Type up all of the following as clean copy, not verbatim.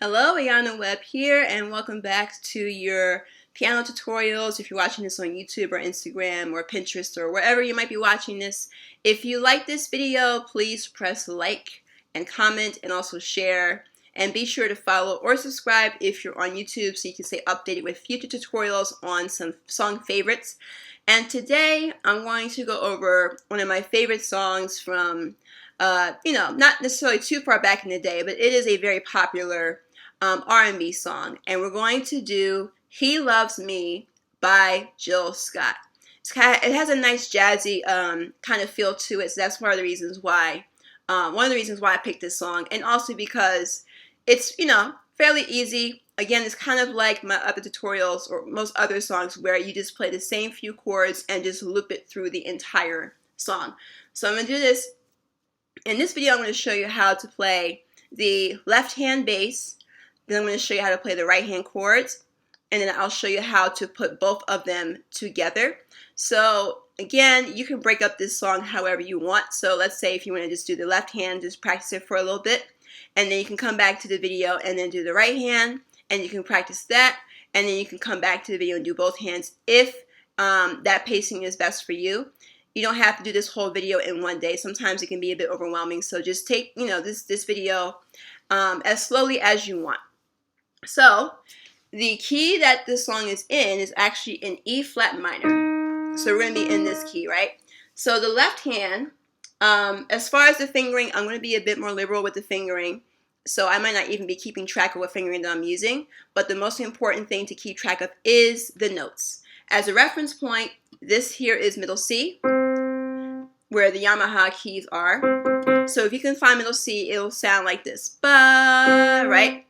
Hello, Ayana Webb here, and welcome back to your piano tutorials. If you're watching this on YouTube or Instagram or Pinterest or wherever you might be watching this, if you like this video, please press like and comment and also share. And be sure to follow or subscribe if you're on YouTube so you can stay updated with future tutorials on some song favorites. And today I'm going to go over one of my favorite songs from, not necessarily too far back in the day, but it is a very popular R&B song, and we're going to do "He Loves Me" by Jill Scott. It has a nice jazzy kind of feel to it, so that's one of the reasons why I picked this song, and also because it's fairly easy. Again, it's kind of like my other tutorials or most other songs where you just play the same few chords and just loop it through the entire song. So I'm going to do this. In this video, I'm going to show you how to play the left hand bass. Then I'm going to show you how to play the right hand chords, and then I'll show you how to put both of them together. So again, you can break up this song however you want. So let's say if you want to just do the left hand, just practice it for a little bit, and then you can come back to the video and then do the right hand, and you can practice that, and then you can come back to the video and do both hands if that pacing is best for you. You don't have to do this whole video in one day. Sometimes it can be a bit overwhelming, so just take this video as slowly as you want. So the key that this song is in is actually in E flat minor. So we're going to be in this key, right? So the left hand, as far as the fingering, I'm going to be a bit more liberal with the fingering. So I might not even be keeping track of what fingering that I'm using. But the most important thing to keep track of is the notes. As a reference point, this here is middle C, where the Yamaha keys are. So if you can find middle C, it'll sound like this. Ba, right?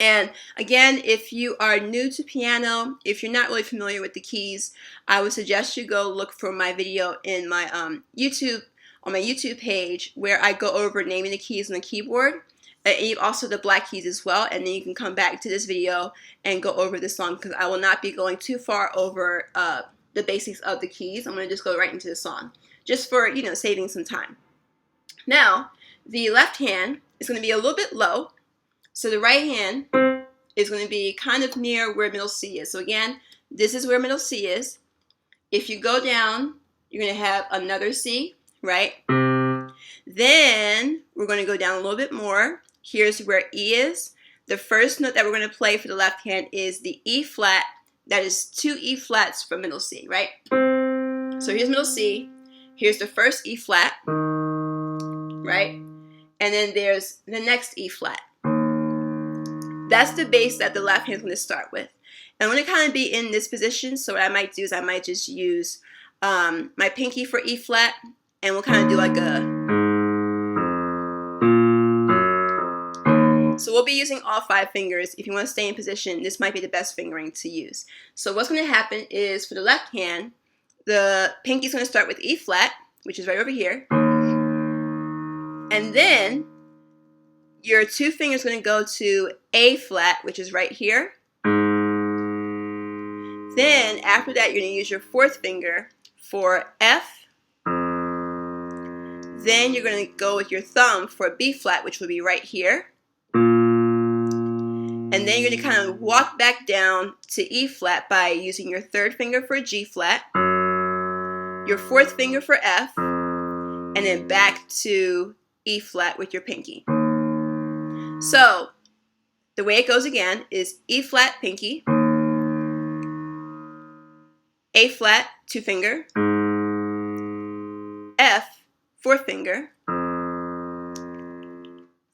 And again, if you are new to piano, if you're not really familiar with the keys, I would suggest you go look for my video in my on my YouTube page where I go over naming the keys on the keyboard, and also the black keys as well. And then you can come back to this video and go over this song, because I will not be going too far over the basics of the keys. I'm going to just go right into the song, just for saving some time. Now, the left hand is going to be a little bit low. So the right hand is going to be kind of near where middle C is. So again, this is where middle C is. If you go down, you're going to have another C, right? Then we're going to go down a little bit more. Here's where E is. The first note that we're going to play for the left hand is the E flat. That is 2 E flats from middle C, right? So here's middle C. Here's the first E flat, right? And then there's the next E flat. That's the bass that the left hand is going to start with. And I'm going to kind of be in this position, so what I might do is I might just use my pinky for E flat, and we'll kind of do like a... So we'll be using all 5 fingers. If you want to stay in position, this might be the best fingering to use. So what's going to happen is for the left hand, the pinky is going to start with E flat, which is right over here. And then your 2 fingers are going to go to A flat, which is right here. Then after that, you're going to use your 4th finger for F. Then you're going to go with your thumb for B flat, which will be right here. And then you're going to kind of walk back down to E flat by using your 3rd finger for G flat, your 4th finger for F, and then back to E flat with your pinky. So the way it goes again is E flat, pinky, A flat, 2 finger, F, 4th finger,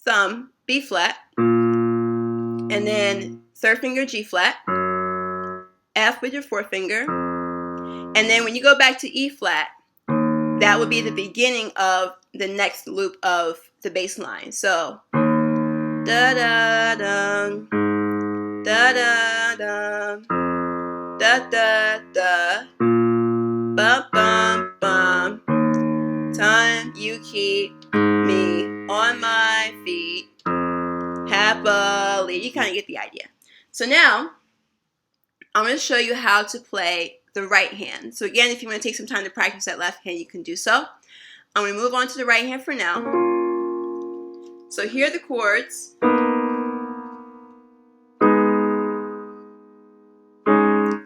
thumb, B flat, and then 3rd finger, G flat, F with your 4th finger, and then when you go back to E flat, that will be the beginning of the next loop of the bass line. So da da dum, da da dum, da da da, bum bum bum. Time you keep me on my feet happily. You kind of get the idea. So now I'm going to show you how to play the right hand. So again, if you want to take some time to practice that left hand, you can do so. I'm going to move on to the right hand for now. So here are the chords.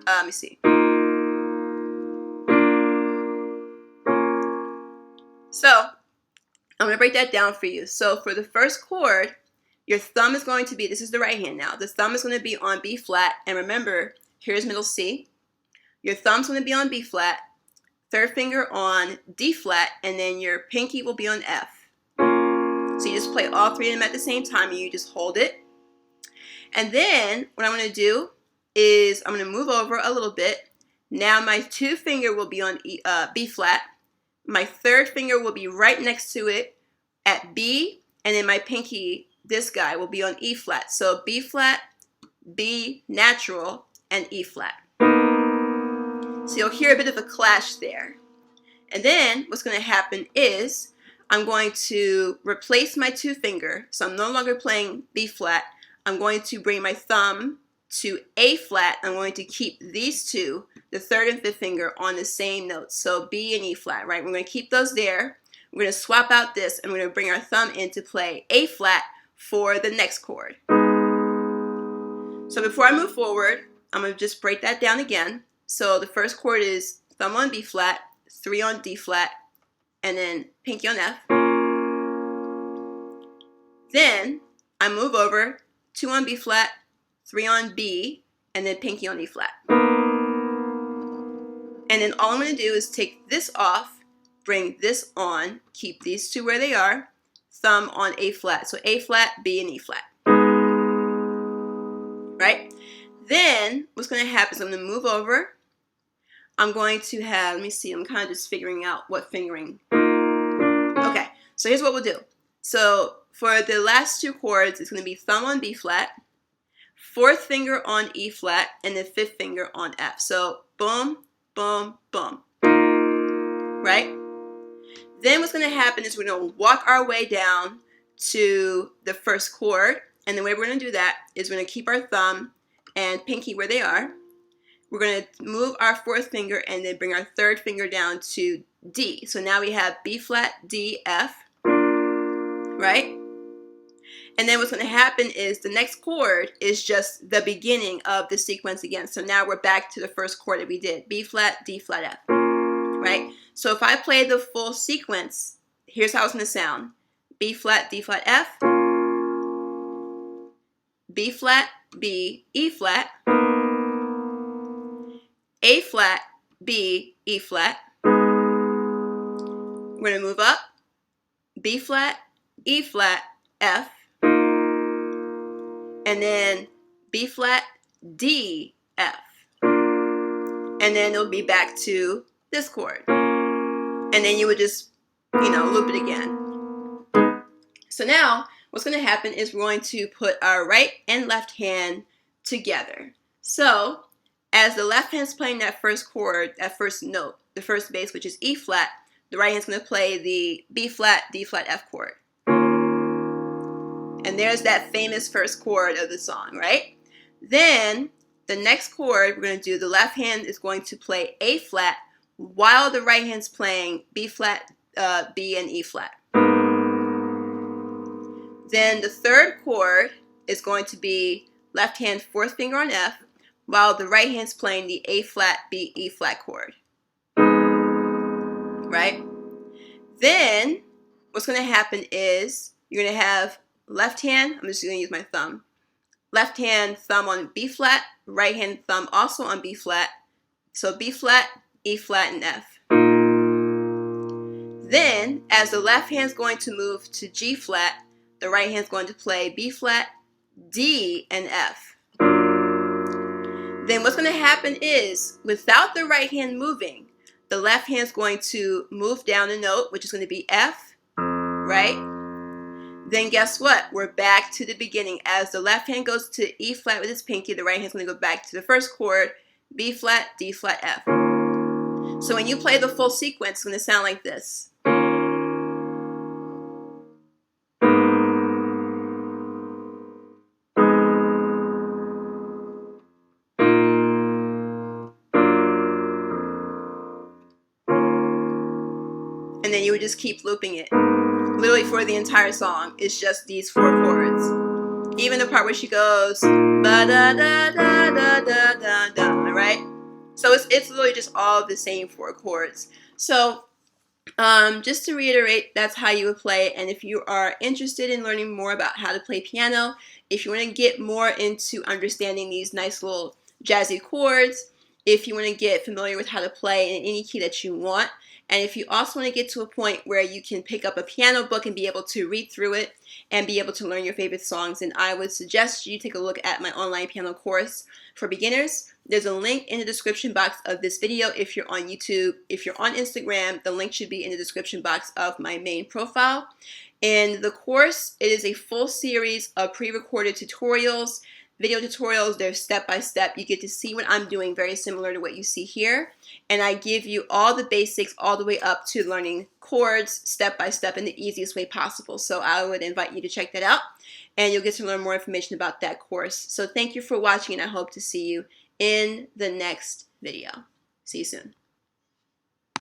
Let me see. So I'm going to break that down for you. So for the first chord, your thumb is going to be, this is the right hand now, the thumb is going to be on B flat, and remember, here's middle C. Your thumb's going to be on B flat, third finger on D flat, and then your pinky will be on F. So you just play all three of them at the same time, and you just hold it. And then what I'm going to do is I'm going to move over a little bit. Now my two finger will be on B flat. My third finger will be right next to it at B, and then my pinky, this guy, will be on E flat. So B flat, B natural, and E flat. So you'll hear a bit of a clash there. And then what's going to happen is I'm going to replace my two finger. So I'm no longer playing B flat. I'm going to bring my thumb to A flat. I'm going to keep these two, the third and fifth finger, on the same notes. So B and E flat, right? We're going to keep those there. We're going to swap out this, and we're going to bring our thumb in to play A flat for the next chord. So before I move forward, I'm going to just break that down again. So the first chord is thumb on B flat, 3 on D flat, and then pinky on F. Then I move over, 2 on B flat, 3 on B, and then pinky on E flat. And then all I'm going to do is take this off, bring this on, keep these two where they are, thumb on A flat. So A flat, B, and E flat. Right? Then what's going to happen is I'm going to move over. I'm going to have, let me see, I'm kind of just figuring out what fingering. Okay, so here's what we'll do. So for the last two chords, it's going to be thumb on B flat, fourth finger on E flat, and then fifth finger on F. So boom, boom, boom. Right? Then what's going to happen is we're going to walk our way down to the first chord. And the way we're going to do that is we're going to keep our thumb and pinky where they are. We're going to move our fourth finger and then bring our third finger down to D. So now we have B flat, D, F. Right? And then what's going to happen is the next chord is just the beginning of the sequence again. So now we're back to the first chord that we did. B flat, D flat, F. Right? So if I play the full sequence, here's how it's going to sound. B flat, D flat, F. B flat, B, E flat. A flat, B, E flat. We're going to move up. B flat, E flat, F. And then B flat, D, F. And then it'll be back to this chord. And then you would just, loop it again. So now what's going to happen is we're going to put our right and left hand together. So as the left hand's playing that first chord, that first note, the first bass, which is E flat, the right hand's going to play the B flat, D flat, F chord. And there's that famous first chord of the song, right? Then the next chord we're going to do, the left hand is going to play A flat while the right hand's playing B flat, B, and E flat. Then the third chord is going to be left hand fourth finger on F while the right hand's playing the A flat, B, E flat chord. Right? Then what's going to happen is you're going to have left hand, I'm just going to use my thumb. Left hand thumb on B flat, right hand thumb also on B flat. So B flat, E flat, and F. Then as the left hand's going to move to G flat, the right hand's going to play B flat, D, and F. Then what's going to happen is without the right hand moving, the left hand's going to move down a note, which is going to be F, right? Then guess what? We're back to the beginning. As the left hand goes to E flat with its pinky, the right hand's going to go back to the first chord, B flat, D flat, F. So when you play the full sequence, it's going to sound like this. And then you would just keep looping it. Literally for the entire song, it's just these four chords. Even the part where she goes ba da da da da da da da, right? So it's literally just all the same 4 chords. So just to reiterate, that's how you would play. And if you are interested in learning more about how to play piano, if you want to get more into understanding these nice little jazzy chords, if you want to get familiar with how to play in any key that you want, and if you also want to get to a point where you can pick up a piano book and be able to read through it and be able to learn your favorite songs, then I would suggest you take a look at my online piano course for beginners. There's a link in the description box of this video if you're on YouTube. If you're on Instagram, the link should be in the description box of my main profile. In the course, it is a full series of pre-recorded tutorials, video tutorials. They're step-by-step. You get to see what I'm doing, very similar to what you see here. And I give you all the basics all the way up to learning chords step-by-step in the easiest way possible. So I would invite you to check that out, and you'll get to learn more information about that course. So thank you for watching, and I hope to see you in the next video. See you soon.